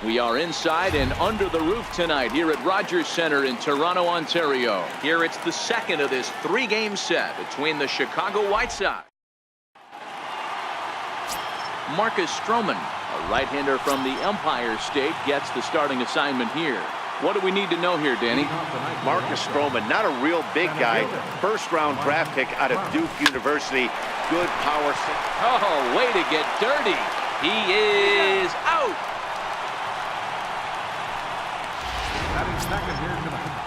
We are inside and under the roof tonight here at Rogers Centre in Toronto, Ontario. Here it's the second of this three-game set between the Chicago White Sox. Marcus Stroman, a right-hander from the Empire State, gets the starting assignment here. What do we need to know here, Danny? Marcus Stroman, not a real big guy. First-round draft pick out of Duke University. Good power. Oh, way to get dirty. He is out.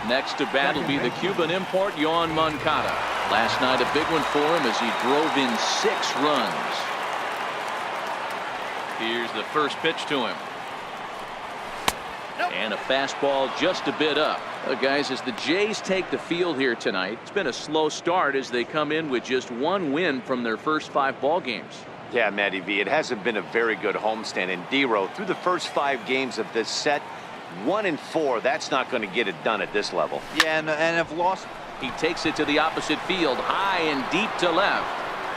Next to bat will be the Cuban import, Yoan Moncada. Last night, a big one for him as he drove in 6 runs. Here's the first pitch to him. And a fastball just a bit up. Guys, as the Jays take the field here tonight, it's been a slow start as they come in with just 1 win from their first 5 ball games. Yeah, Matty V, it hasn't been a very good homestand. And D-Row, through the first 5 games of this set, 1-4, that's not going to get it done at this level. Yeah, and have lost. He takes it to the opposite field, high and deep to left.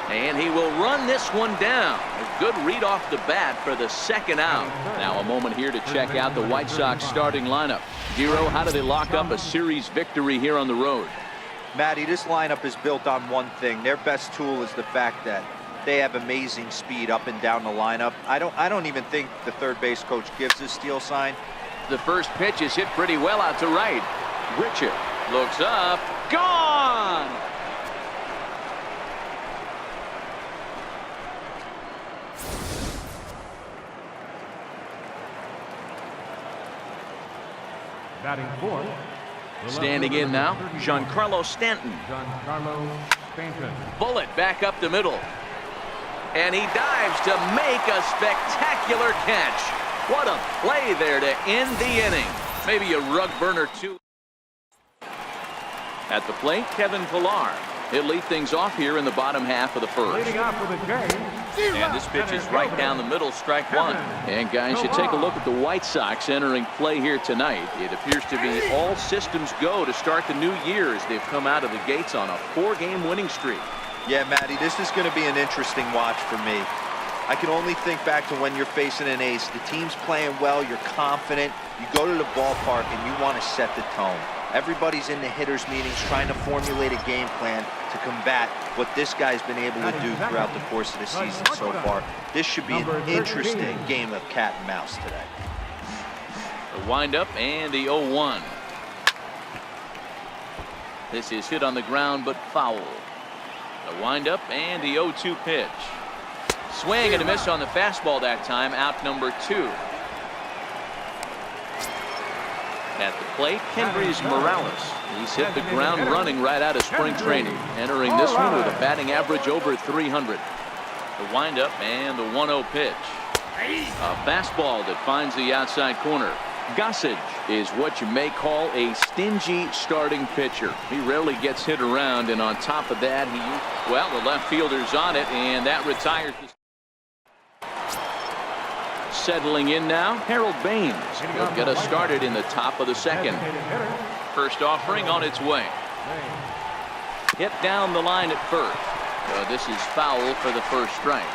And he will run this one down. A good read off the bat for the second out. Now a moment here to check out the White Sox starting lineup. Giro, how do they lock up a series victory here on the road? Matty, this lineup is built on one thing. Their best tool is the fact that they have amazing speed up and down the lineup. I don't even think the third base coach gives a steal sign. The first pitch is hit pretty well out to right. Richard looks up. Gone! Batting fourth. Standing in now, Giancarlo Stanton. Bullet back up the middle. And he dives to make a spectacular catch. What a play there to end the inning. Maybe a rug burner too. At the plate, Kevin Pillar. He'll lead things off here in the bottom half of the first. And this pitch is right down the middle, strike 1. And guys, you take a look at the White Sox entering play here tonight. It appears to be all systems go to start the new year as they've come out of the gates on a 4-game winning streak. Yeah, Matty, this is going to be an interesting watch for me. I can only think back to when you're facing an ace. The team's playing well, you're confident, you go to the ballpark and you want to set the tone. Everybody's in the hitters meetings trying to formulate a game plan to combat what this guy's been able to do throughout the course of the season so far. This should be an interesting game of cat and mouse today. The windup and the 0-1. This is hit on the ground but foul. The windup and the 0-2 pitch. Swing and a miss on the fastball that time. Out number 2. At the plate, Kendrys Morales. He's hit the ground running right out of spring training. Entering this one with a batting average over 300. The windup and the 1-0 pitch. A fastball that finds the outside corner. Gossage is what you may call a stingy starting pitcher. He rarely gets hit around, and on top of that, the left fielder's on it, and that retires the. Settling in now, Harold Baines. He'll get us started in the top of the second. First offering on its way. Hit down the line at first. This is foul for the first strike.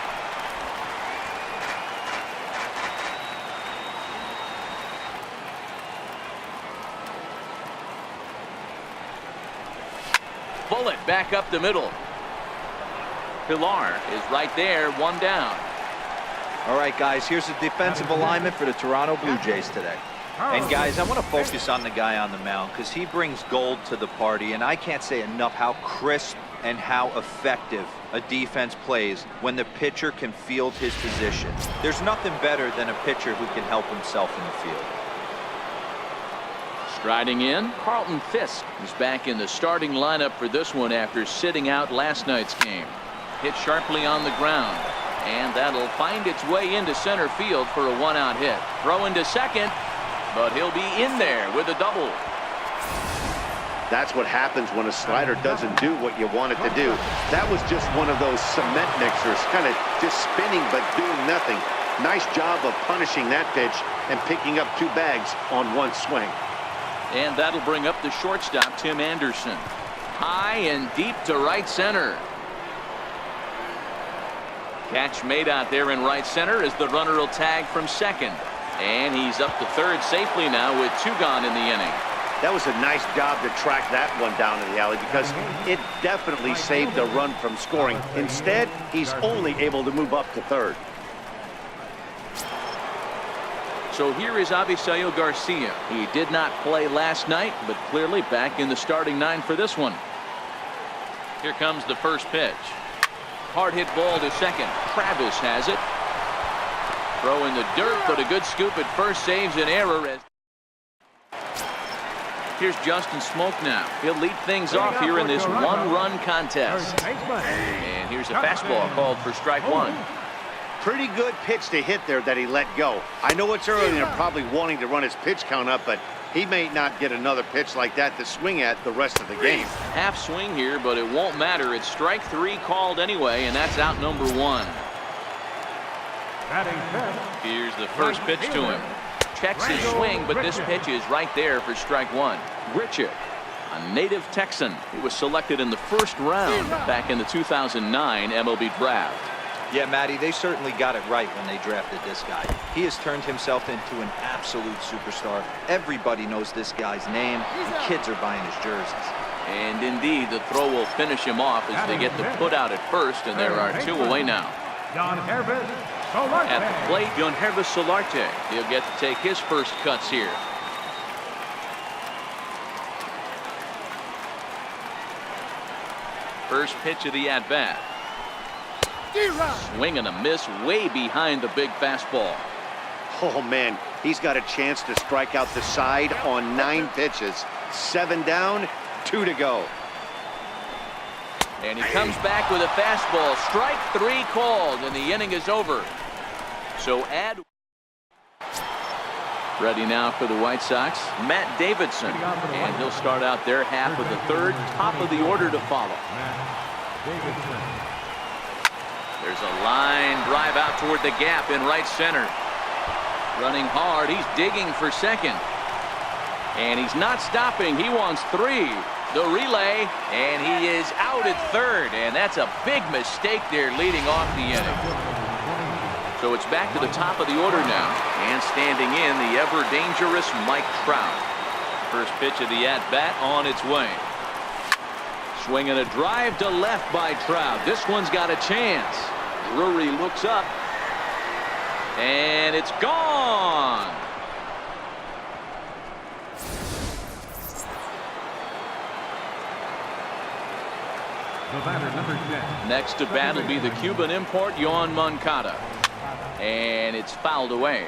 Bullet back up the middle. Pillar is right there, 1 down. All right, guys, here's the defensive alignment for the Toronto Blue Jays today. And, guys, I want to focus on the guy on the mound because he brings gold to the party, and I can't say enough how crisp and how effective a defense plays when the pitcher can field his position. There's nothing better than a pitcher who can help himself in the field. Striding in, Carlton Fisk is back in the starting lineup for this one after sitting out last night's game. Hit sharply on the ground. And that'll find its way into center field for a 1-out hit. Throw into second, but he'll be in there with a double. That's what happens when a slider doesn't do what you want it to do. That was just one of those cement mixers, kind of just spinning but doing nothing. Nice job of punishing that pitch and picking up 2 bags on 1 swing. And that'll bring up the shortstop, Tim Anderson. High and deep to right center. Catch made out there in right center as the runner will tag from second. And he's up to third safely now with 2 gone in the inning. That was a nice job to track that one down in the alley because it definitely saved the run from scoring. Instead, he's only able to move up to third. So here is Avisail Garcia. He did not play last night, but clearly back in the starting 9 for this one. Here comes the first pitch. Hard hit ball to second. Travis has it. Throw in the dirt, but a good scoop at first saves an error. Here's Justin Smoke now. He'll lead things off here in this 1-run contest. And here's a fastball called for strike 1. Pretty good pitch to hit there that he let go. I know it's early and they're probably wanting to run his pitch count up, but he may not get another pitch like that to swing at the rest of the game. Half swing here, but it won't matter. It's strike 3 called anyway, and that's out number 1. Here's the first pitch to him. Checks his swing, but this pitch is right there for strike 1. Richard, a native Texan. He was selected in the first round back in the 2009 MLB draft. Yeah, Matty, they certainly got it right when they drafted this guy. He has turned himself into an absolute superstar. Everybody knows this guy's name, and kids are buying his jerseys. And indeed, the throw will finish him off as they get the put out at first, and there are 2 away now. At the plate, John Hervis Solarte. He'll get to take his first cuts here. First pitch of the at-bat. Swing and a miss way behind the big fastball. Oh, man, he's got a chance to strike out the side on 9 pitches. 7 down, 2 to go. And he comes back with a fastball. Strike 3 called, and the inning is over. So add. Ready now for the White Sox, Matt Davidson. And he'll start out their half of the 3rd, top of the order to follow. There's a line drive out toward the gap in right center. Running hard, he's digging for second. And he's not stopping, he wants 3. The relay, and he is out at third, and that's a big mistake there leading off the inning. So it's back to the top of the order now, and standing in the ever-dangerous Mike Trout. First pitch of the at-bat on its way. Swinging a drive to left by Trout. This one's got a chance. Drury looks up, and it's gone. Next to bat will be the Cuban import, Yoan Moncada. And it's fouled away.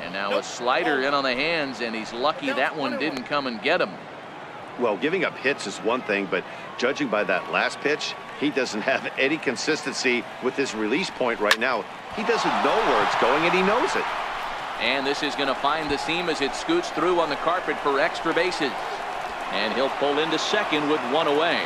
And now a slider in on the hands, and he's lucky that one didn't come and get him. Well, giving up hits is one thing, but judging by that last pitch, he doesn't have any consistency with his release point right now. He doesn't know where it's going, and he knows it. And this is going to find the seam as it scoots through on the carpet for extra bases. And he'll pull into second with 1 away.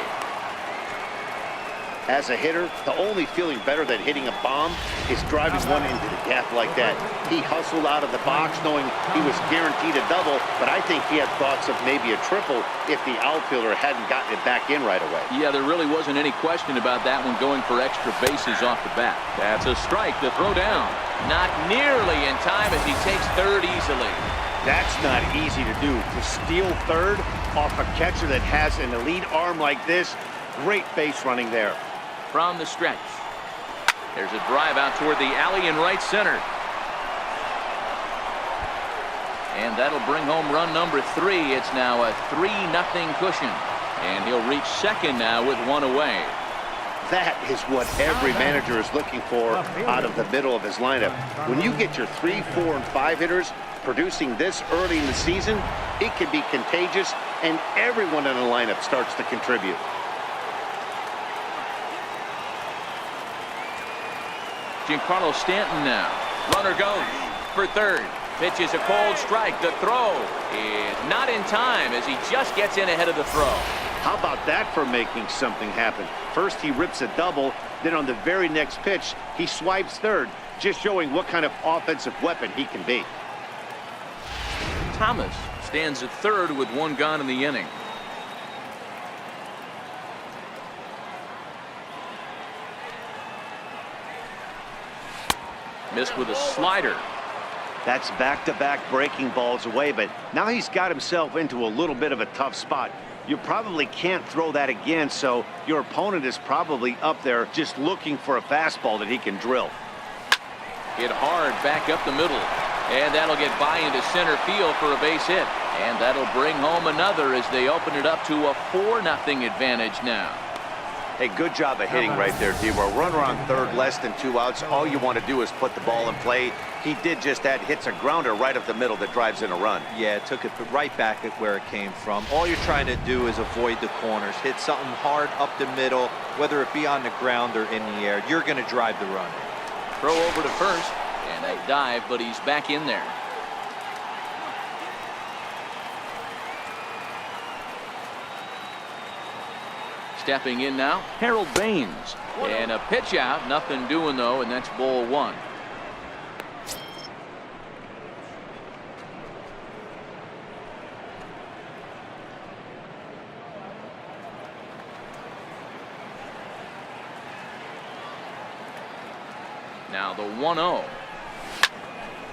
As a hitter, the only feeling better than hitting a bomb is driving one into the gap like that. He hustled out of the box knowing he was guaranteed a double, but I think he had thoughts of maybe a triple if the outfielder hadn't gotten it back in right away. Yeah, there really wasn't any question about that one going for extra bases off the bat. That's a strike to throw down. Not nearly in time as he takes third easily. That's not easy to do. To steal third off a catcher that has an elite arm like this, great base running there. From the stretch. There's a drive out toward the alley in right center. And that'll bring home run number 3. It's now a 3-0 cushion. And he'll reach second now with 1 away. That is what every manager is looking for out of the middle of his lineup. When you get your 3, 4, and 5 hitters producing this early in the season, it can be contagious, and everyone in the lineup starts to contribute. Giancarlo Stanton now. Runner goes for third. Pitch is a cold strike. The throw is not in time as he just gets in ahead of the throw. How about that for making something happen? First he rips a double, then on the very next pitch he swipes third, just showing what kind of offensive weapon he can be. Thomas stands at third with 1 gone in the inning. Missed with a slider. That's back-to-back breaking balls away, but now he's got himself into a little bit of a tough spot. You probably can't throw that again, so your opponent is probably up there just looking for a fastball that he can drill. Hit hard back up the middle, and that'll get by into center field for a base hit, and that'll bring home another as they open it up to a 4-0 advantage now. Hey, good job of hitting right there, D-Roy. Runner on third, less than 2 outs. All you want to do is put the ball in play. He did just that. Hits a grounder right up the middle that drives in a run. Yeah, took it right back at where it came from. All you're trying to do is avoid the corners. Hit something hard up the middle, whether it be on the ground or in the air. You're going to drive the run. Throw over to first, and a dive, but he's back in there. Stepping in now, Harold Baines. And a pitch out, nothing doing though, and that's ball 1. Now the 1-0.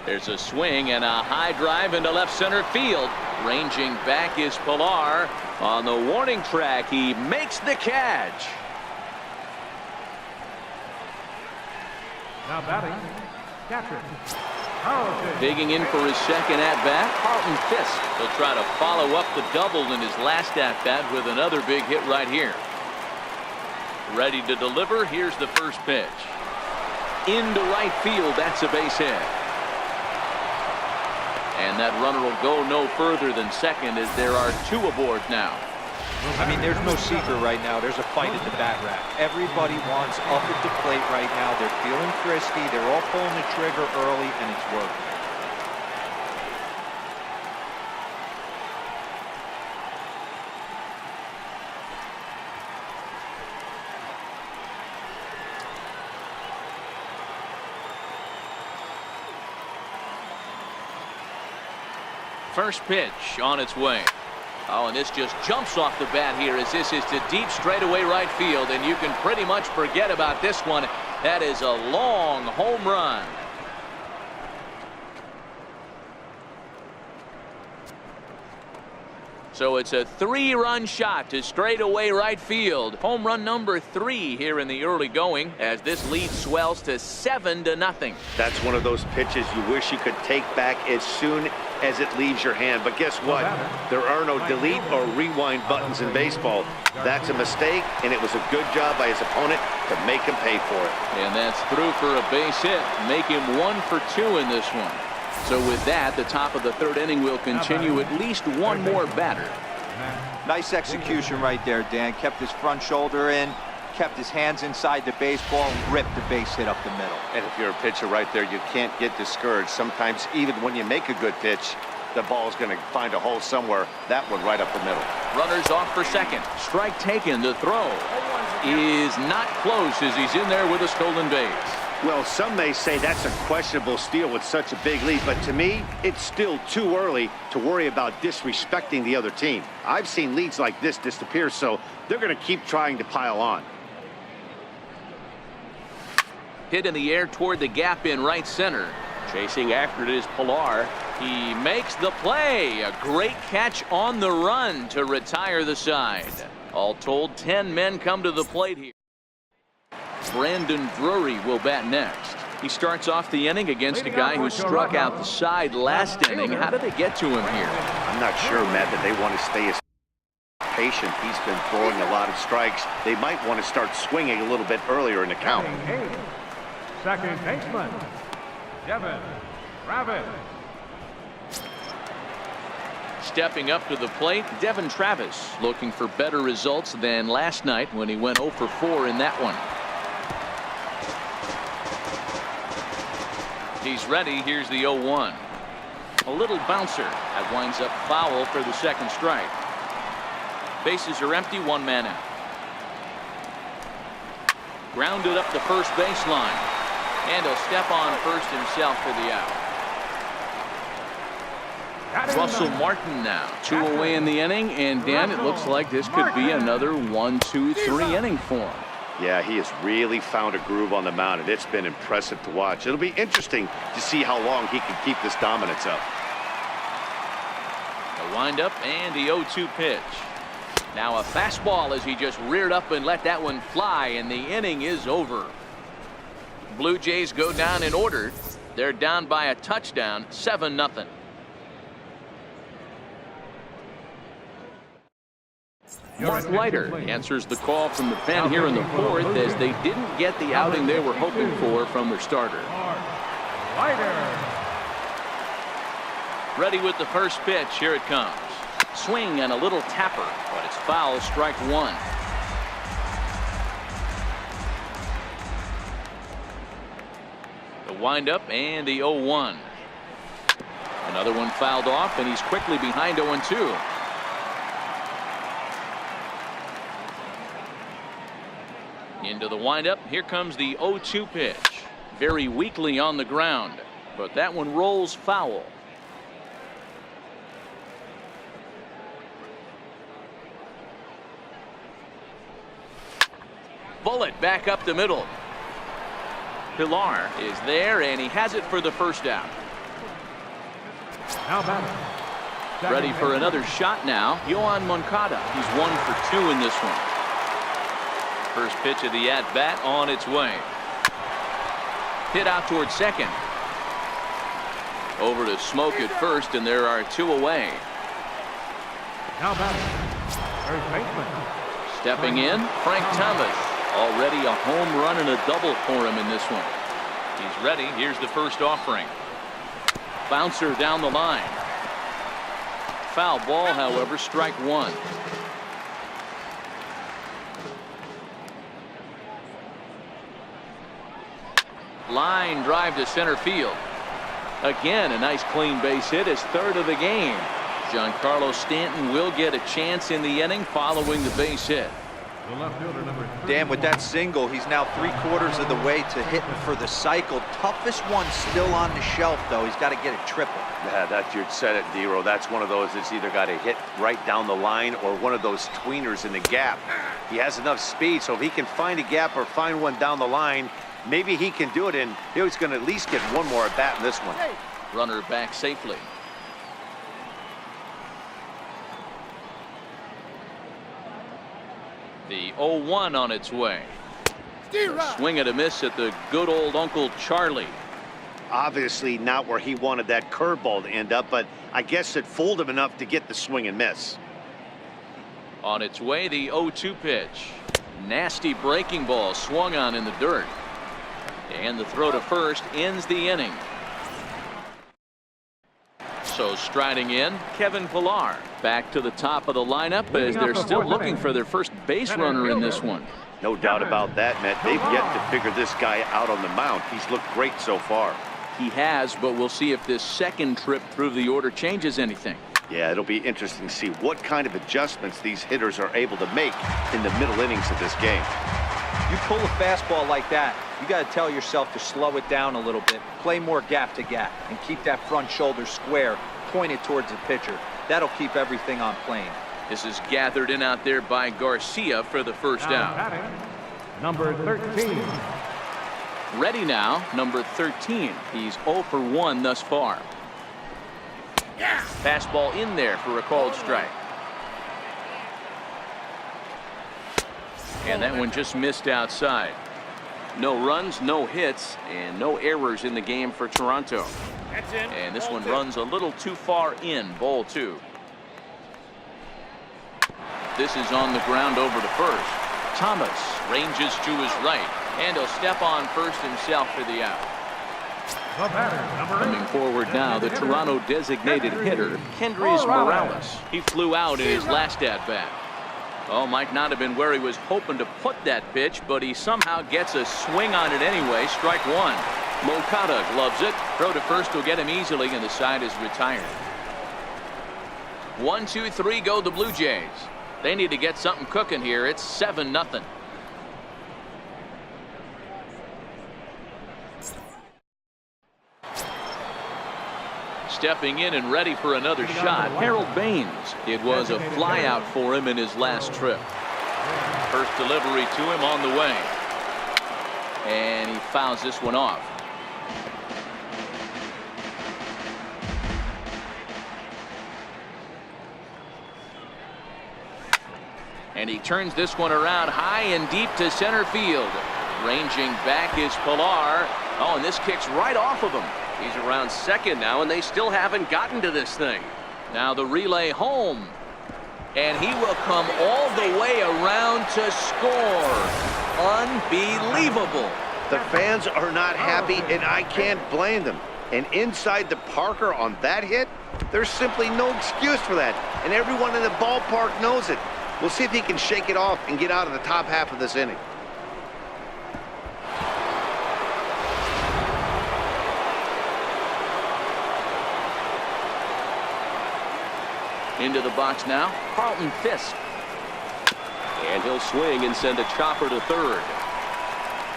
There's a swing and a high drive into left center field. Ranging back is Pilar. On the warning track, he makes the catch. Now batting, catcher, Carlton. Digging in for his second at-bat, Carlton Fisk. He'll try to follow up the double in his last at-bat with another big hit right here. Ready to deliver. Here's the first pitch. Into right field. That's a base hit. And that runner will go no further than second as there are 2 aboard now. I mean, there's no secret right now. There's a fight at the bat rack. Everybody wants up at the plate right now. They're feeling frisky. They're all pulling the trigger early, and it's working. First pitch on its way. Oh, and this just jumps off the bat here as this is to deep straightaway right field, and you can pretty much forget about this one. That is a long home run. So it's a 3-run shot to straightaway right field. Home run number 3 here in the early going as this lead swells to 7-0. That's one of those pitches you wish you could take back as soon as it leaves your hand. But guess what? There are no delete or rewind buttons in baseball. That's a mistake, and it was a good job by his opponent to make him pay for it. And that's through for a base hit. Make him 1 for 2 in this one. So with that, the top of the 3rd inning will continue. At least one more batter. Nice execution right there, Dan. Kept his front shoulder in, kept his hands inside the baseball, and ripped the base hit up the middle. And if you're a pitcher right there, you can't get discouraged. Sometimes even when you make a good pitch, the ball is going to find a hole somewhere. That one right up the middle. Runners off for second. Strike taken. The throw is not close as he's in there with a stolen base. Well, some may say that's a questionable steal with such a big lead, but to me, it's still too early to worry about disrespecting the other team. I've seen leads like this disappear, so they're going to keep trying to pile on. Hit in the air toward the gap in right center. Chasing after it is Pilar. He makes the play. A great catch on the run to retire the side. All told, 10 men come to the plate here. Brandon Drury will bat next. He starts off the inning against a guy who struck out the side last inning. How did they get to him here? I'm not sure, Matt, that they want to stay as patient. He's been throwing a lot of strikes. They might want to start swinging a little bit earlier in the count. Second baseman, Devin Travis. Stepping up to the plate, Devin Travis, looking for better results than last night when he went 0 for 4 in that one. He's ready. Here's the 0-1. A little bouncer. That winds up foul for the second strike. Bases are empty. 1 man out. Grounded up the first baseline. And he'll step on first himself for the out. Russell Martin now. 2 away in the inning. And Dan, it looks like this could be another 1, 2, 3 inning for him. Yeah, he has really found a groove on the mound, and it's been impressive to watch. It'll be interesting to see how long he can keep this dominance up. The windup and the 0-2 pitch. Now a fastball as he just reared up and let that one fly, and the inning is over. Blue Jays go down in order. They're down by a touchdown, 7-0. Mark Leiter answers the call from the pen here in the fourth as they didn't get the outing they were hoping for from their starter. Ready with the first pitch. Here it comes. Swing and a little tapper, but it's foul, strike one. The windup and the 0-1. Another one fouled off, and he's quickly behind 0-2. Into the windup. Here comes the 0-2 pitch. Very weakly on the ground, but that one rolls foul. Bullet back up the middle. Pilar is there, and he has it for the first out. Ready for another shot now. Yohan Moncada. He's 1 for 2 in this one. First pitch of the at-bat on its way. Hit out towards second. Over to Smoke at first, and there are 2 away. Stepping in, Frank Thomas. Already a home run and a double for him in this one. He's ready. Here's the first offering. Bouncer down the line. Foul ball, however, strike one. Line drive to center field. Again, a nice clean base hit, his third of the game. Giancarlo Stanton will get a chance in the inning following the base hit. Dan, with that single, he's now 3/4 of the way to hitting for the cycle. Toughest one still on the shelf, though. He's got to get a triple. Yeah, you said it, D-Row. That's one of those that's either got to hit right down the line or one of those tweeners in the gap. He has enough speed, so if he can find a gap or find one down the line, maybe he can do it, and he's going to at least get one more at bat in this one. Runner back safely. The 0-1 on its way. Swing and a miss at the good old Uncle Charlie. Obviously not where he wanted that curveball to end up, but I guess it fooled him enough to get the swing and miss. On its way, the 0-2 pitch. Nasty breaking ball swung on in the dirt. And the throw to first ends the inning. So striding in, Kevin Pilar. Back to the top of the lineup as they're still looking for their first base runner in this one. No doubt about that, Matt. They've yet to figure this guy out on the mound. He's looked great so far. He has, but we'll see if this second trip through the order changes anything. Yeah, it'll be interesting to see what kind of adjustments these hitters are able to make in the middle innings of this game. You pull a fastball like that, you got to tell yourself to slow it down a little bit, play more gap to gap, and keep that front shoulder square, pointed towards the pitcher. That'll keep everything on plane. This is gathered in out there by Garcia for the first out. Number 13. Ready now, number 13. He's 0 for 1 thus far. Fastball in there for a called strike. And that one just missed outside. No runs, no hits, and no errors in the game for Toronto. And this one runs a little too far in, ball 2. This is on the ground over to first. Thomas ranges to his right, and he'll step on first himself for the out. Coming forward now, the Toronto designated hitter, Kendrys Morales. He flew out in his last at-bat. Oh, might not have been where he was hoping to put that pitch, but he somehow gets a swing on it anyway. Strike one. Moncada gloves it. Throw to first will get him easily, and the side is retired. 1, 2, 3 go the Blue Jays. They need to get something cooking here. It's 7-0. Stepping in and ready for another shot, Harold Baines. It was a flyout for him in his last trip. First delivery to him on the way. And he fouls this one off. And he turns this one around high and deep to center field. Ranging back is Pilar. Oh, and this kicks right off of him. He's around second now, and they still haven't gotten to this thing. Now the relay home. And he will come all the way around to score. Unbelievable. The fans are not happy, and I can't blame them. And inside the Parker on that hit, there's simply no excuse for that. And everyone in the ballpark knows it. We'll see if he can shake it off and get out of the top half of this inning. Into the box now, Carlton Fisk. And he'll swing and send a chopper to third.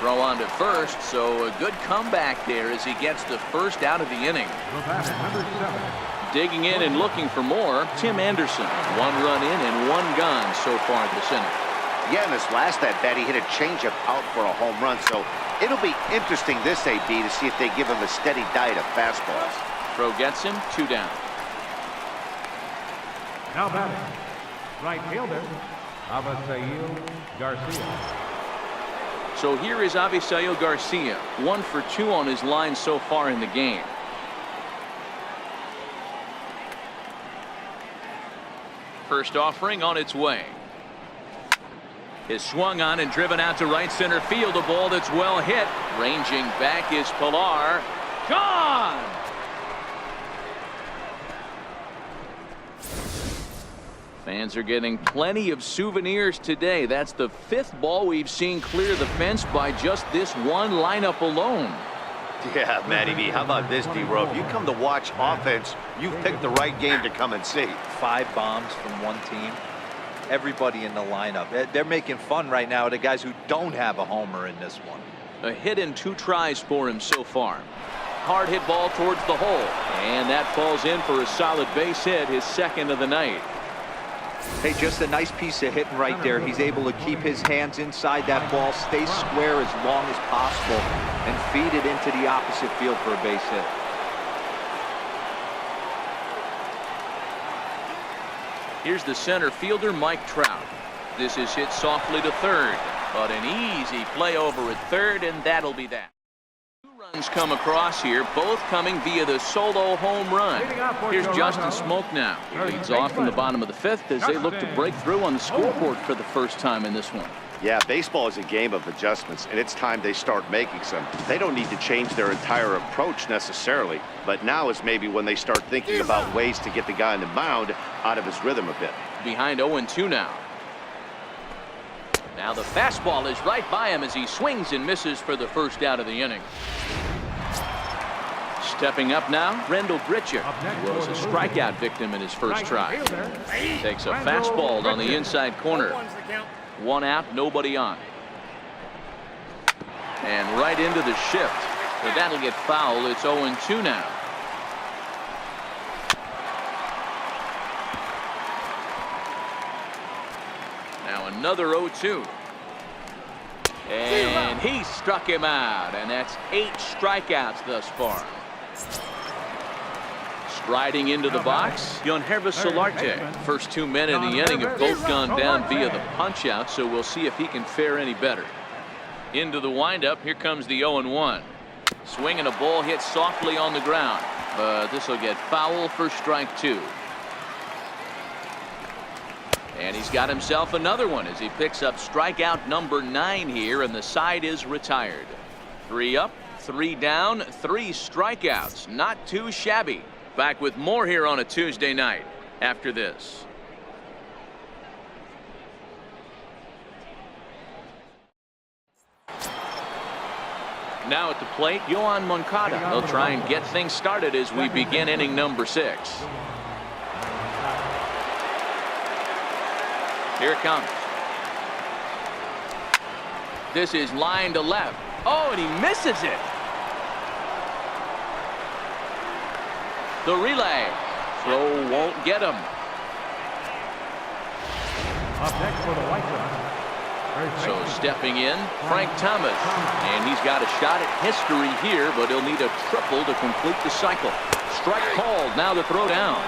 Throw on to first, so a good comeback there as he gets the first out of the inning. Number 7. Digging in and looking for more, Tim Anderson. 1 run in and 1 gone so far this inning. Yeah, in this last at-bat, he hit a changeup out for a home run, so it'll be interesting this AB to see if they give him a steady diet of fastballs. Throw gets him, 2 down. Now batting, right fielder, Avisail Garcia. So here is Avisail Garcia, 1 for 2 on his line so far in the game. First offering on its way. Is swung on and driven out to right center field. A ball that's well hit. Ranging back is Pilar. Gone! Fans are getting plenty of souvenirs today. That's the 5th ball we've seen clear the fence by just this one lineup alone. Yeah, Matty B, how about this, D-Row? If you come to watch offense, you've picked the right game to come and see. 5 bombs from one team. Everybody in the lineup. They're making fun right now of the guys who don't have a homer in this one. A hit and 2 tries for him so far. Hard hit ball towards the hole. And that falls in for a solid base hit, his 2nd of the night. Hey, just a nice piece of hitting right there. He's able to keep his hands inside that ball, stay square as long as possible, and feed it into the opposite field for a base hit. Here's the center fielder, Mike Trout. This is hit softly to third, but an easy play over at third, and that'll be that. 2 runs come across here, both coming via the solo home run. Here's Justin Smoke now. He leads off in the bottom of the 5th as they look to break through on the scoreboard for the first time in this one. Yeah, baseball is a game of adjustments, and it's time they start making some. They don't need to change their entire approach necessarily, but now is maybe when they start thinking about ways to get the guy on the mound out of his rhythm a bit. Behind 0-2 now. Now the fastball is right by him as he swings and misses for the first out of the inning. Stepping up now, Rendell Grichuk was a strikeout victim in his first try. Takes a fastball on the inside corner. 1 out, nobody on. And right into the shift. So that'll get foul. It's 0-2 now. Now another 0-2. And he struck him out. And that's 8 strikeouts thus far. Striding into the box, Yonhervis Solarte. First 2 men in the inning have both gone down via the punch-out, so we'll see if he can fare any better. Into the windup, here comes the 0-1. Swinging a ball hit softly on the ground, but this will get foul for strike 2. And he's got himself another one as he picks up strikeout number 9 here, and the side is retired. 3 up, 3 down, 3 strikeouts. Not too shabby. Back with more here on a Tuesday night after this. Now at the plate, Yoan Moncada. They'll try and get things started as we begin inning number 6. Here it comes. This is line to left. Oh, and he misses it. The relay. Throw won't get him. Up next for the White Sox, So stepping in, Frank Thomas. And he's got a shot at history here, but he'll need a triple to complete the cycle. Strike called. Now the throw down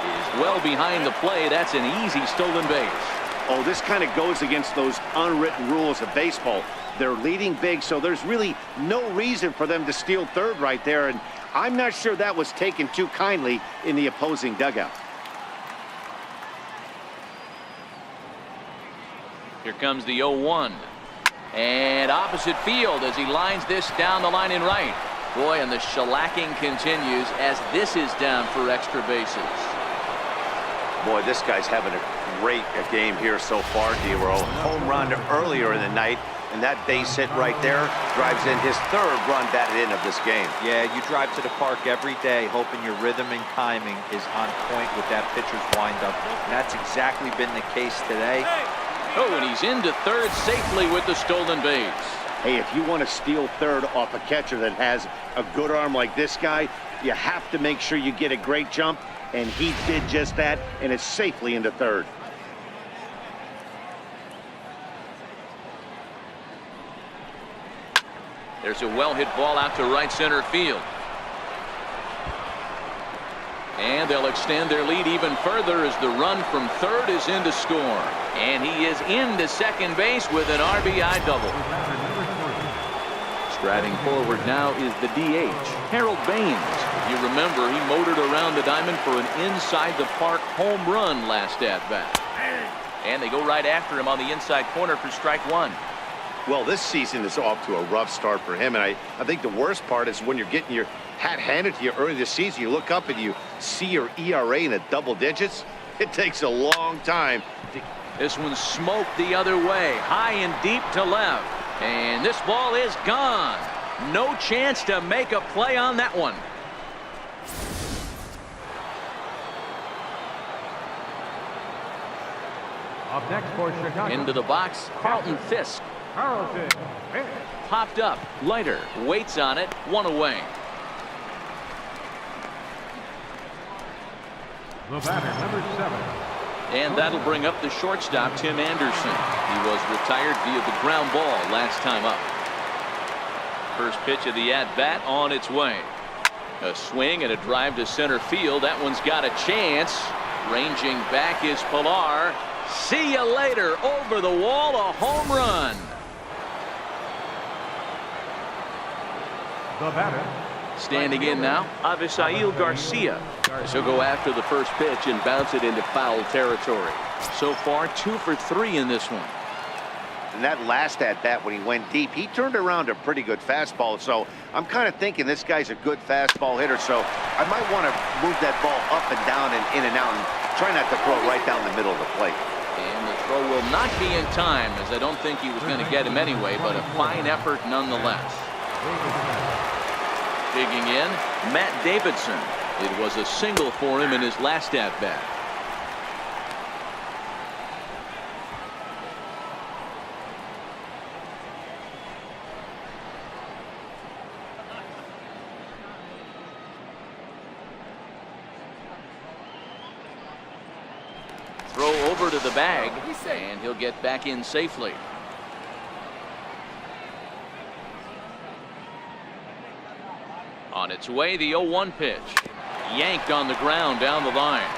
is well behind the play. That's an easy stolen base. Oh, this kind of goes against those unwritten rules of baseball. They're leading big, so there's really no reason for them to steal third right there. And I'm not sure that was taken too kindly in the opposing dugout. Here comes the 0-1. And opposite field as he lines this down the line in right. Boy, and the shellacking continues as this is down for extra bases. Boy, this guy's having a great game here so far, D-Row. Home run earlier in the night, and that base hit right there drives in his third run batted in of this game. Yeah, you drive to the park every day hoping your rhythm and timing is on point with that pitcher's windup. And that's exactly been the case today. Oh, and he's into third safely with the stolen base. Hey, if you want to steal third off a catcher that has a good arm like this guy, you have to make sure you get a great jump, and he did just that, and it's safely into third. There's a well-hit ball out to right center field. And they'll extend their lead even further as the run from third is in to score. And he is into second base with an RBI double. Striding forward now is the DH, Harold Baines. If you remember, he motored around the diamond for an inside-the-park home run last at-bat. And they go right after him on the inside corner for strike one. Well, this season is off to a rough start for him, and I think the worst part is when you're getting your hat handed to you early this season, you look up and you see your ERA in the double digits. It takes a long time. This one's smoked the other way, high and deep to left. And this ball is gone. No chance to make a play on that one. Up next for Chicago. Into the box, Carlton Fisk. Carlton. Popped up, Leiter waits on it, one away. The batter, number 7. And that'll bring up the shortstop, Tim Anderson. He was retired via the ground ball last time up. First pitch of the at-bat on its way. A swing and a drive to center field. That one's got a chance. Ranging back is Pilar. See you later. Over the wall, a home run. The batter. Standing in now, Avisail Garcia. He'll go after the first pitch and bounce it into foul territory. So far, 2 for 3 in this one. And that last at-bat when he went deep, he turned around a pretty good fastball. So I'm kind of thinking this guy's a good fastball hitter. So I might want to move that ball up and down and in and out and try not to throw it right down the middle of the plate. And the throw will not be in time, as I don't think he was going to get him anyway, but a fine effort nonetheless. Digging in, Matt Davidson. It was a single for him in his last at-bat. Throw over to the bag, and he'll get back in safely. On its way, the 0-1 pitch. Yanked on the ground down the line.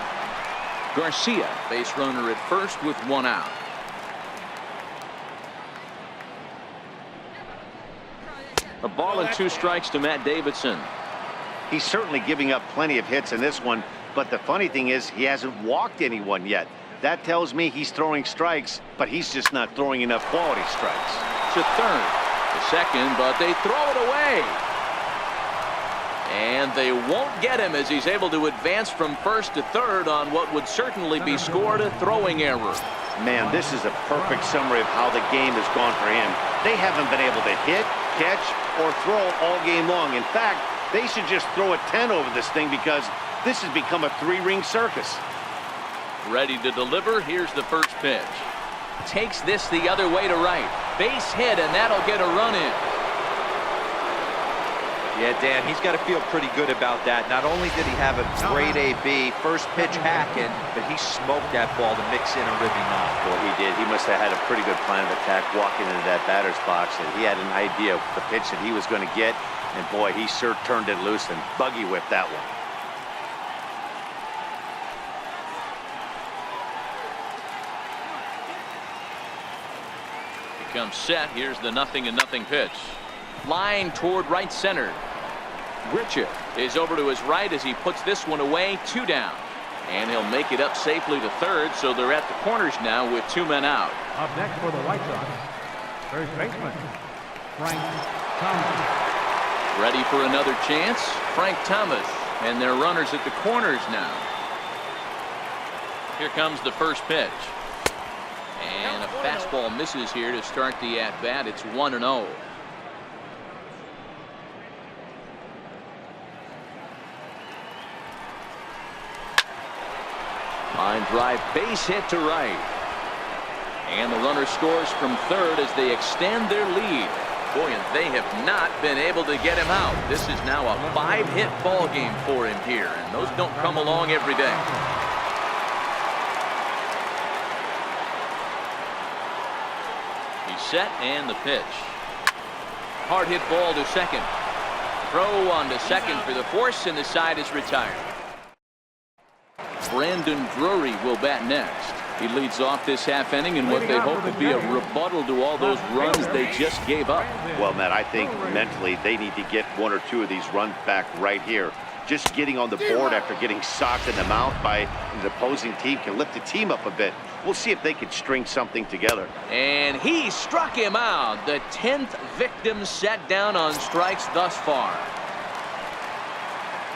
Garcia, base runner at first with 1 out. A ball and 2 strikes to Matt Davidson. He's certainly giving up plenty of hits in this one, but the funny thing is he hasn't walked anyone yet. That tells me he's throwing strikes, but he's just not throwing enough quality strikes. To third, to second, but they throw it away. And they won't get him as he's able to advance from first to third on what would certainly be scored a throwing error. Man, this is a perfect summary of how the game has gone for him. They haven't been able to hit, catch, or throw all game long. In fact, they should just throw a 10 over this thing because this has become a 3-ring circus. Ready to deliver. Here's the first pitch. Takes this the other way to right. Base hit, and that'll get a run in. Yeah, Dan, he's got to feel pretty good about that. Not only did he have a great AB, first pitch hacking, but he smoked that ball to mix in a ribby knock. Well, he did. He must have had a pretty good plan of attack walking into that batter's box, and he had an idea of the pitch that he was going to get, and boy, he sure turned it loose and buggy whipped that one. Comes set. Here's the 0-0 pitch. Line toward right center. Richard is over to his right as he puts this one away. 2 down. And he'll make it up safely to third, so they're at the corners now with 2 men out. Up next for the White Sox, first baseman, Frank Thomas. Ready for another chance. Frank Thomas. And they're runners at the corners now. Here comes the first pitch. And a fastball misses here to start the at-bat. It's 1-0. Line drive, base hit to right. And the runner scores from third as they extend their lead. Boy, and they have not been able to get him out. This is now a 5-hit ball game for him here, and those don't come along every day. Set and the pitch. Hard hit ball to second. Throw on to second for the force, and the side is retired. Brandon Drury will bat next. He leads off this half inning in what they hope to be a rebuttal to all those runs they just gave up. Well, Matt, I think mentally they need to get 1 or 2 of these runs back right here. Just getting on the board after getting socked in the mouth by the opposing team can lift the team up a bit. We'll see if they can string something together. And he struck him out. The 10th victim set down on strikes thus far.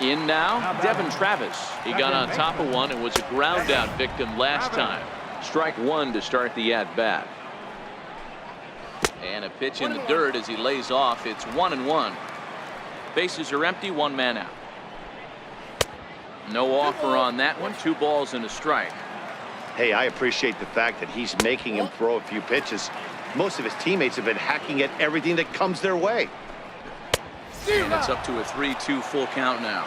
In now, Devin Travis. He got on top of one and was a ground out victim last time. Strike 1 to start the at-bat. And a pitch in the dirt as he lays off. It's 1-1. Bases are empty, 1 man out. No offer on that one. 2 balls and a strike. Hey, I appreciate the fact that he's making him throw a few pitches. Most of his teammates have been hacking at everything that comes their way. And it's up to a 3-2 full count now.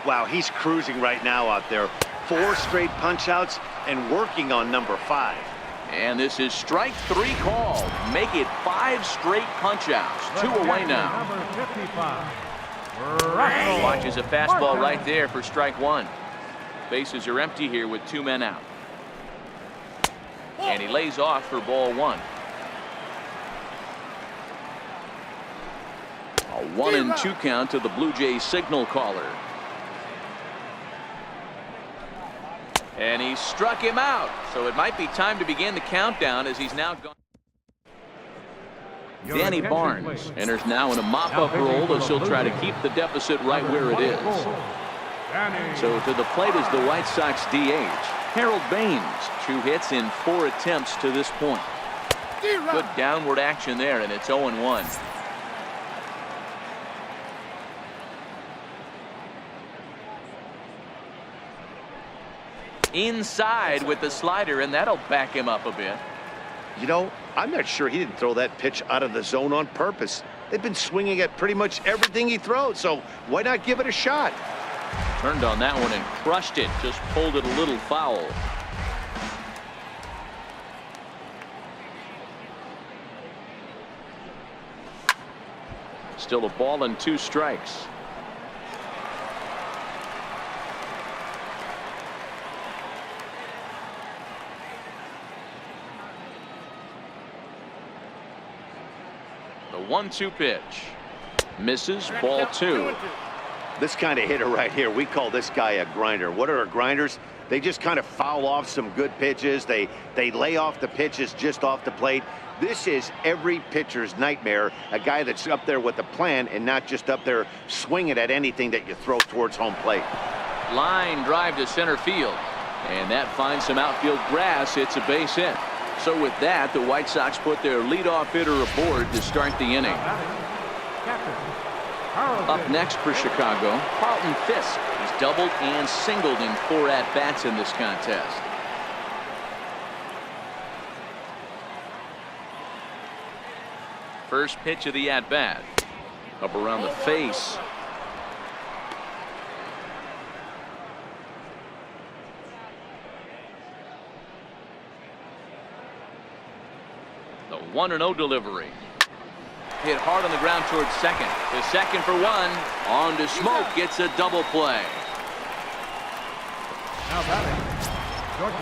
Wow, he's cruising right now out there. 4 straight punch-outs and working on number 5. And this is strike 3 called. Make it 5 straight punch-outs. 2 away now. Number 55. Watches a fastball right there for strike 1. Bases are empty here with 2 men out. And he lays off for ball 1. A 1-2 count to the Blue Jays signal caller. And he struck him out. So it might be time to begin the countdown as he's now gone. Danny Barnes enters now in a mop-up role as he'll try to keep the deficit right where it is. So to the plate is the White Sox DH, Harold Baines. 2 hits in 4 attempts to this point. Good downward action there, and it's 0-1. Inside with the slider, and that'll back him up a bit. You know, I'm not sure he didn't throw that pitch out of the zone on purpose. They've been swinging at pretty much everything he throws, so why not give it a shot? Turned on that one and crushed it. Just pulled it a little foul. Still a ball and 2 strikes. The 1-2 pitch. Misses, ball 2. This kind of hitter right here, we call this guy a grinder. What are grinders? They just kind of foul off some good pitches. They lay off the pitches just off the plate. This is every pitcher's nightmare, a guy that's up there with a plan and not just up there swinging at anything that you throw towards home plate. Line drive to center field. And that finds some outfield grass. It's a base hit. So with that, the White Sox put their leadoff hitter aboard to start the inning. Up next for Chicago, Carlton Fisk. He's doubled and singled in 4 at-bats in this contest. First pitch of the at-bat. Up around the face. The 1-0 delivery. Hit hard on the ground towards second. To second for one. On to Smoke. Gets a double play. Now batting, George.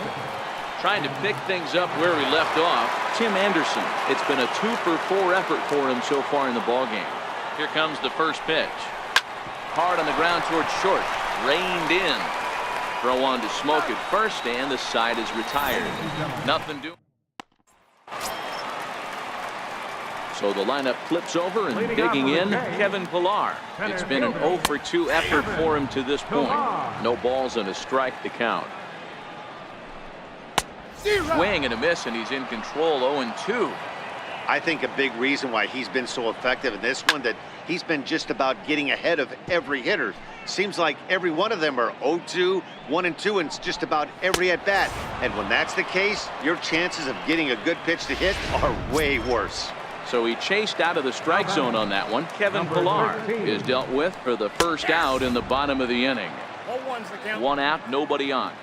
Trying to pick things up where he left off. Tim Anderson. It's been a 2-for-4 effort for him so far in the ballgame. Here comes the first pitch. Hard on the ground towards short. Reined in. Throw on to Smoke at first, and the side is retired. Nothing doing. So the lineup flips over, and digging in, Kevin Pillar. It's been an 0-for-2 effort for him to this point. No balls and a strike to count. Swing and a miss, and he's in control. 0-2. I think a big reason why he's been so effective in this one, that he's been just about getting ahead of every hitter. Seems like every one of them are 0-2, 1-2, and it's just about every at bat. And when that's the case, your chances of getting a good pitch to hit are way worse. So he chased out of the strike zone on that one. Kevin Pillar is dealt with for the first out in the bottom of the inning. 1 out, nobody on.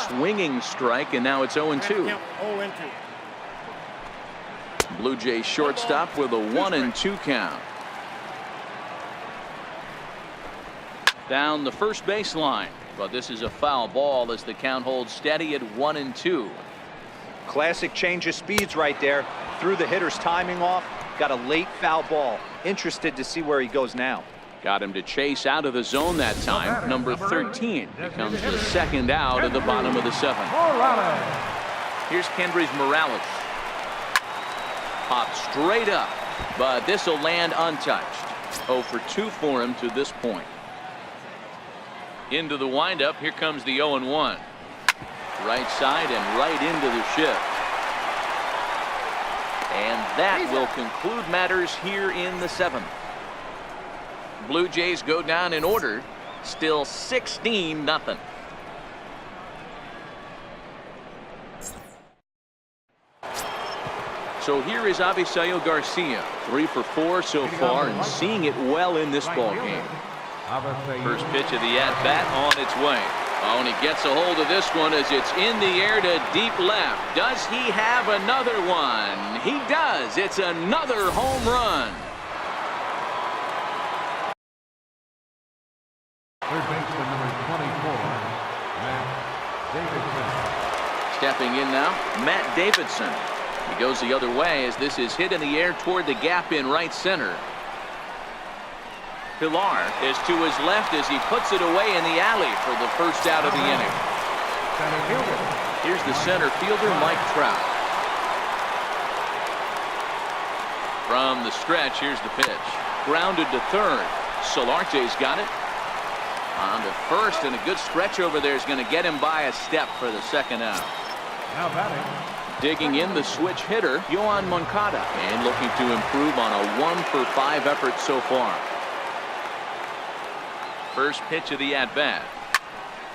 Swinging strike, and now it's 0-2. Blue Jays shortstop with a 1-2 count. Down the first baseline, but this is a foul ball as the count holds steady at 1-2. Classic change of speeds right there. Threw the hitter's timing off. Got a late foul ball. Interested to see where he goes now. Got him to chase out of the zone that time. Number 13 becomes the second out of the bottom of the 7th. Here's Kendrys Morales. Popped straight up, but this will land untouched. 0-for-2 for him to this point. Into the windup. Here comes the 0-1. Right side and right into the shift. And that will conclude matters here in the 7th. Blue Jays go down in order. Still 16-0. So here is Avisail Garcia, 3-for-4 so far, and seeing it well in this ball game. First pitch of the at-bat on its way. Oh, and he gets a hold of this one as it's in the air to deep left. Does he have another one? He does. It's another home run. Third baseman number 24, Matt Davidson. Stepping in now, Matt Davidson. He goes the other way as this is hit in the air toward the gap in right center. Pillar is to his left as he puts it away in the alley for the first out of the inning. Here's the center fielder, Mike Trout. From the stretch, here's the pitch. Grounded to third. Solarte's got it. On to first, and a good stretch over there is going to get him by a step for the second out. Now batting. Digging in the switch hitter, Yohan Moncada, and looking to improve on a 1-for-5 effort so far. First pitch of the at-bat.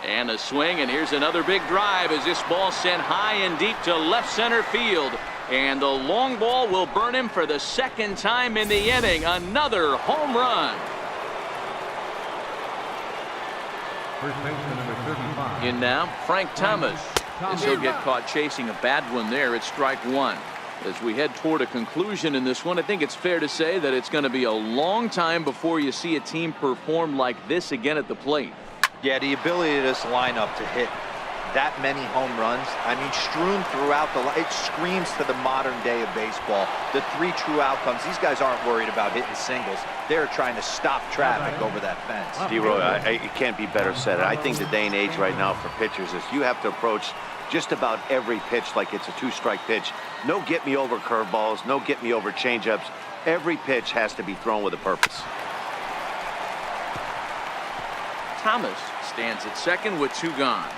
And a swing, and here's another big drive as this ball sent high and deep to left center field. And the long ball will burn him for the second time in the inning. Another home run. First baseman number 35. In now, Frank Thomas. As he'll get caught chasing a bad one there at strike one. As we head toward a conclusion in this one, I think it's fair to say that it's going to be a long time before you see a team perform like this again at the plate. Yeah, the ability of this lineup to hit that many home runs, I mean, strewn throughout it screams to the modern day of baseball. The 3 true outcomes. These guys aren't worried about hitting singles. They're trying to stop traffic over that fence. D-Roy, it can't be better said. I think the day and age right now for pitchers is you have to approach just about every pitch like it's a 2-strike pitch. No get-me-over curveballs, no get-me-over changeups. Every pitch has to be thrown with a purpose. Thomas stands at second with 2 gone.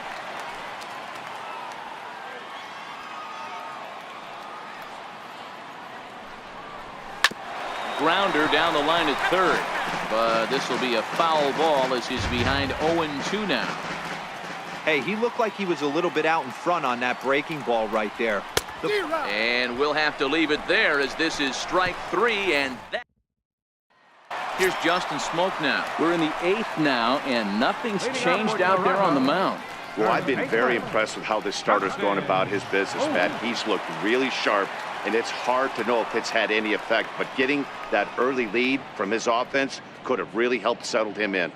Grounder down the line at third, but this will be a foul ball as he's behind 0-2 now. Hey, he looked like he was a little bit out in front on that breaking ball right there. And we'll have to leave it there as this is strike 3, and that. Here's Justin Smoke now. We're in the 8th now, and nothing's changed out there on the mound. Well, I've been very impressed with how this starter's going about his business, Matt. He's looked really sharp, and it's hard to know if it's had any effect, but getting that early lead from his offense could have really helped settle him in.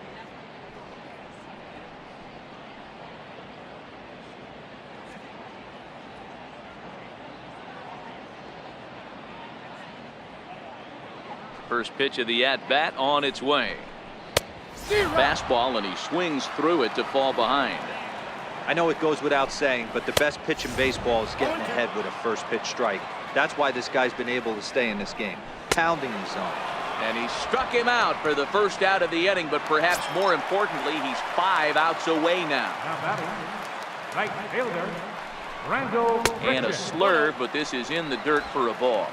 First pitch of the at-bat on its way. Fastball, and he swings through it to fall behind. I know it goes without saying, but the best pitch in baseball is getting ahead with a first pitch strike. That's why this guy's been able to stay in this game, pounding the zone. And he struck him out for the first out of the inning, but perhaps more importantly, he's 5 outs away now. Now batting, right fielder, Randall And a Richards. slurve, but this is in the dirt for a ball.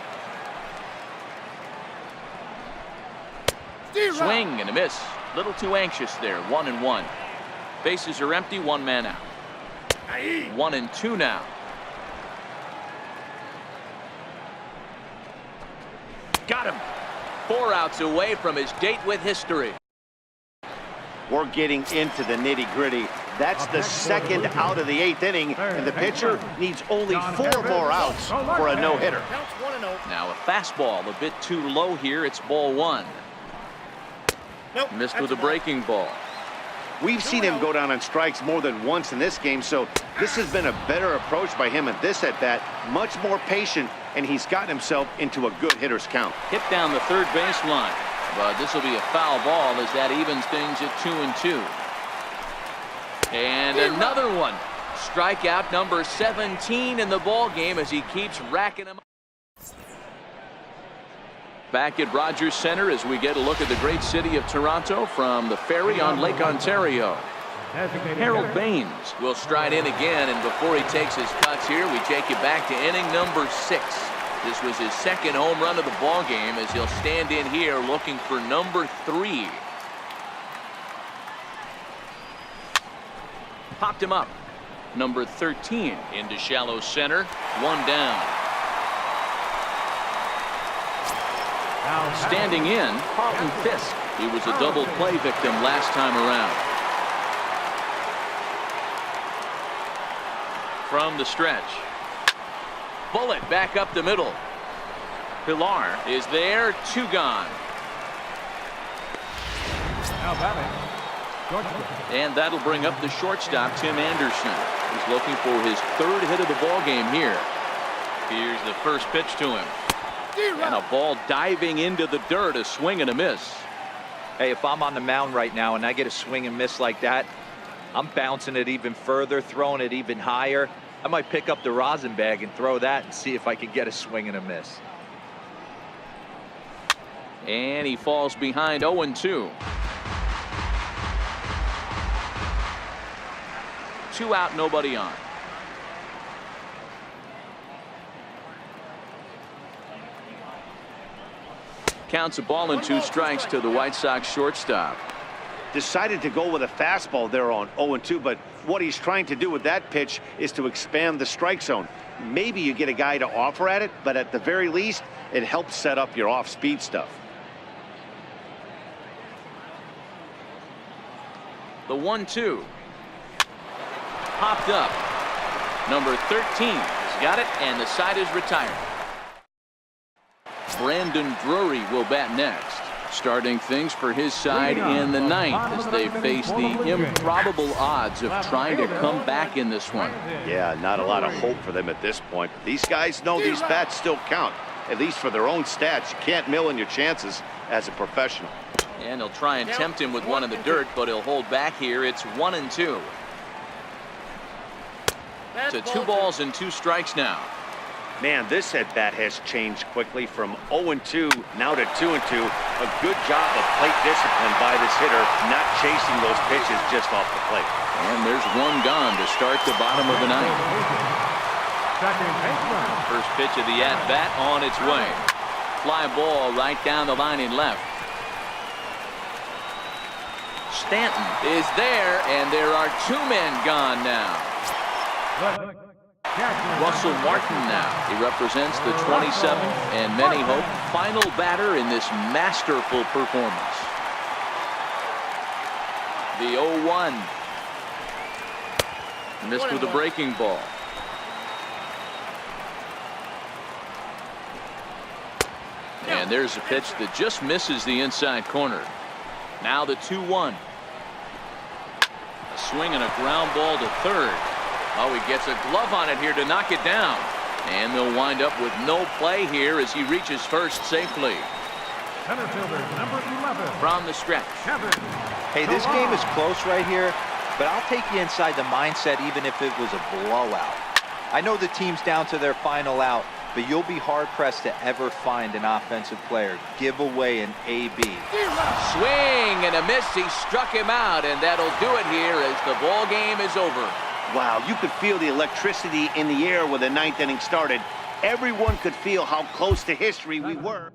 Swing and a miss. Little too anxious there. 1-1. Bases are empty. 1 man out. 1-2 now. Got him. 4 outs away from his date with history. We're getting into the nitty-gritty. That's the second out of the 8th inning, and the pitcher needs only 4 more outs for a no-hitter. Now a fastball a bit too low here. It's ball 1. Missed with a breaking ball. We've seen him go down on strikes more than once in this game, so this has been a better approach by him at this at-bat. Much more patient, and he's gotten himself into a good hitter's count. Hit down the third baseline. But this will be a foul ball as that evens things at 2-2. And another one. Strikeout number 17 in the ball game as he keeps racking them up. Back at Rogers Center as we get a look at the great city of Toronto from the ferry on Lake Ontario. Harold Baines will stride in again, and before he takes his cuts here, we take you back to inning number 6. This was his second home run of the ball game as he'll stand in here looking for number 3. Popped him up. Number 13 into shallow center. 1 down. Standing in, Carlton Fisk. He was a double play victim last time around. From the stretch. Bullet back up the middle. Pilar is there. 2 gone. Now batting, shortstop. And that'll bring up the shortstop, Tim Anderson. He's looking for his 3rd hit of the ball game here. Here's the first pitch to him. And a ball diving into the dirt, a swing and a miss. Hey, if I'm on the mound right now and I get a swing and miss like that, I'm bouncing it even further, throwing it even higher. I might pick up the rosin bag and throw that and see if I can get a swing and a miss. And he falls behind 0-2. 2 out, nobody on. Counts a ball and 2 strikes to the White Sox shortstop. Decided to go with a fastball there on 0-2, but what he's trying to do with that pitch is to expand the strike zone. Maybe you get a guy to offer at it, but at the very least, it helps set up your off-speed stuff. The 1-2. Popped up. Number 13 has got it, and the side is retired. Brandon Drury will bat next, starting things for his side in the 9th as they face the improbable odds of trying to come back in this one. Yeah, not a lot of hope for them at this point. These guys know these bats still count, at least for their own stats. You can't mill in your chances as a professional. And he'll try and tempt him with one in the dirt, but he'll hold back here. It's 1-2. To 2 balls and 2 strikes now. Man, this at-bat has changed quickly from 0-2 now to 2-2. A good job of plate discipline by this hitter, not chasing those pitches just off the plate. And there's 1 gone to start the bottom of the 9th. Second baseman. First pitch of the at-bat on its way. Fly ball right down the line in left. Stanton is there, and there are 2 men gone now. Russell Martin now. He represents the 27 and many hope final batter in this masterful performance. The 0-1. Missed with a breaking ball. And there's a pitch that just misses the inside corner. Now the 2-1. A swing and a ground ball to third. Oh, he gets a glove on it here to knock it down. And they'll wind up with no play here as he reaches first safely. Center fielder, number 11. From the stretch. Hey, this game is close right here, but I'll take you inside the mindset even if it was a blowout. I know the team's down to their final out, but you'll be hard-pressed to ever find an offensive player give away an AB. Swing and a miss. He struck him out, and that'll do it here as the ball game is over. Wow, you could feel the electricity in the air when the ninth inning started. Everyone could feel how close to history we were.